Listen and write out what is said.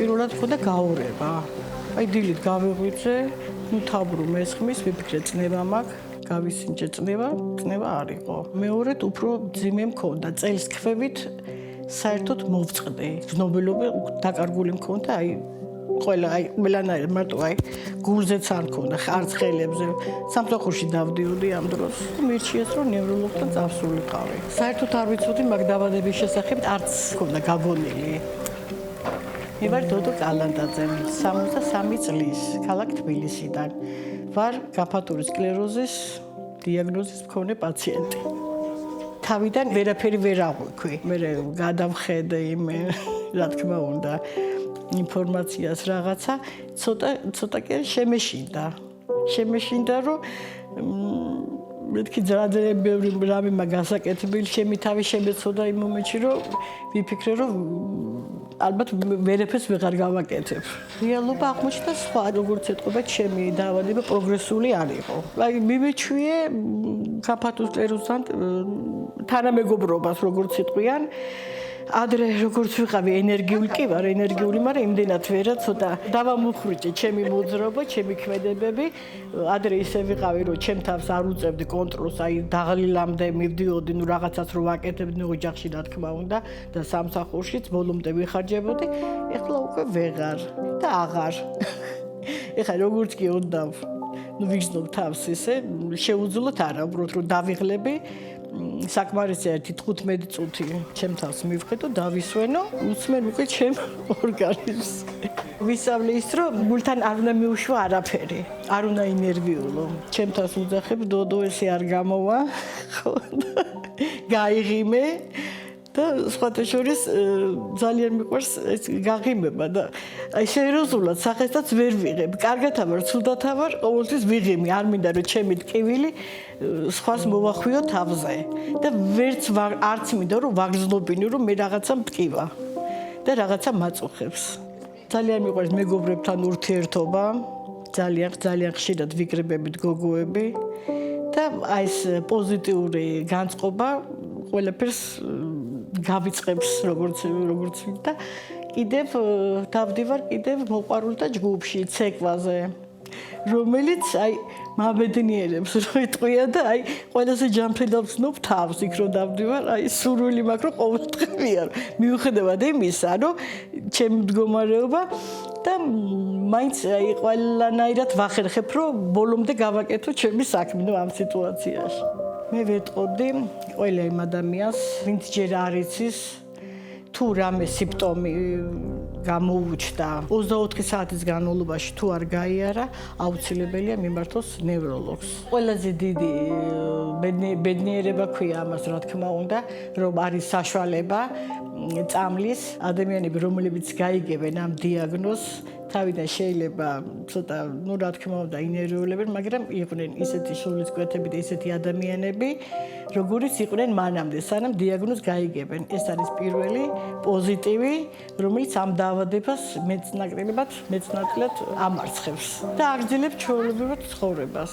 პირველად მქონდა გაურება. აი დილით გავიღვიძე, ნუ თავბრუ მესხმის, ვიფიქრე წნება მაქვს, გავისინჯე წნება არ იყო. მეორედ უფრო ძიმე მქონდა, წელს ქვევით საერთოდ მოვწყდი. ზნობილობა დაკარგული მქონდა, ყველანაირად მარტო გულზეც არ მქონდა, ხარცხელებზე. სამსახურში დავდიოდი ამ დროს. მირჩიეს რომ ნევროლოგთან წავსულიყავი. საერთოდ არ ვიცოდი მაგ დაბადების შესახებ, არც მქონდა გაგონილი. მე ვარ დოდო კალანდაძე, 63 წლის, ქალაქ თბილისიდან. ვარ გაფათური სკლეროზის დიაგნოზის მქონე პაციენტი. თავიდან ვერაფერი ვერ აღვიქვი. მე გადავხედე იმე, რა თქმა უნდა, ინფორმაციას რაღაცა, ცოტა კი შემეშინდა. შემეშინდა, რომ მეთქი ძალიან ბევრი რამე მაგასაკეთებელი, შემი თავი შემეცოდა იმ მომენტში, რომ ვიფიქრე, რომ ალბათ ვერაფერს ვეღარ გავაკეთებ. რეალობა აღმოჩნდა სხვა, როგორც ეთყობა, ჩემი დაავადება პროგრესული არ იყო. მივეჩვიე გაფათულ სკლეროზთან თანამეგობრობას, როგორც იტყვიან. ადრე როგორც ვიყავი ენერგიული კი ვარ, მაგრამ იმდენად ვერა ცოტა დავამუხრუჭე ჩემი მოძრაობა, ჩემი ქმედებები. ადრე ისე ვიყავი, რომ ჩემ თავს არ უწევდი კონტროლს, დაღლილამდე მივდიოდი, რაღაცას რო ვაკეთებდი ოჯახში, რა თქმა უნდა, და სამსახურშიც ბოლომდე ვიხარჯებოდი. ეხლა უკვე ვეღარ და აღარ. ეხლა როგორც კი უნდა, ვიგრძნობ თავს ისე, შეუძლოთ არა, უბრალოდ რომ დავიღლები. საკმარისია 15 წუთი ჩემ თავს მივხვდე და დავისვენო, უსმენ უკვე ჩემ ორგანიზმს. ვისწავლე ის, რომ გულთან არ უნდა მიუშვა არაფერი, არ უნდა ინერვიულო. ჩემ თავს უძახებ, დოდო ესე არ გამოვა, ხო? გაიღიმე და სხვათა შორის ძალიან მიყვარს ეს გაღიმება და სერიოზულად სახესაც ვერ ვიღებ. კარგად ვარ, ცუდად ვარ, ყოველთვის ვიღიმი, არ მინდა რომ ჩემი ტკივილი სხვას მოვახვიო თავზე და ვერც არც მინდა რომ ვაგრძნობინო რომ მე რაღაცა მტკივა და რაღაცა მაწუხებს. ძალიან მიყვარს მეგობრებთან ურთიერთობა, ძალიან ხშირად ვიკრიბებით გოგოები და აი ეს პოზიტიური განწყობა ყველაფერს გავიწყებს როგორც და კიდევ დავდივარ მოყვარულთა ჯგუფში ცეკვაზე, რომელიც მაბედნიერებს რო იტყვია და ყველაზე ჯანმრთელად ვცნობ თავს იქ რო დავდივარ, სურვილი მაქვს რომ ყოველდღიურ მიუხედავად იმისა, რომ ჩემი მდგომარეობა და მაინც ყველანაირად ვახერხებ რომ ბოლომდე გავაკეთო ჩემი საქმე ამ სიტუაციაში. მე ვეტყოდი ყველა იმ ადამიანს, ვინც ჯერ არ იცის თუ რამე სიმპტომი გამოუჩნდა 24 საათის განმავლობაში თუ არ გაიარა, აუცილებელია მიმართოს ნევროლოგს. ყველაზე დიდი ბედნიერება ქვია ამას, რა თქმა უნდა, რომ არის საშუალება წამლის ადამიანები, რომლებიც გაიგებენ ამ დიაგნოზს, თავიდან შეიძლება ცოტა, რა თქმა უნდა, ინერვიულებენ, მაგრამ იყვნენ ისეთი სულისკვეთები და ისეთი ადამიანები, როგორიც იყვნენ მანამდე, სანამ დიაგნოზს გაიგებენ. ეს არის პირველი პოზიტივი, რომელიც ამ დაავადებას მეცნაკლებად ამარცხებს და აგრძელებს ჩვეულებრივ ცხოვრებას.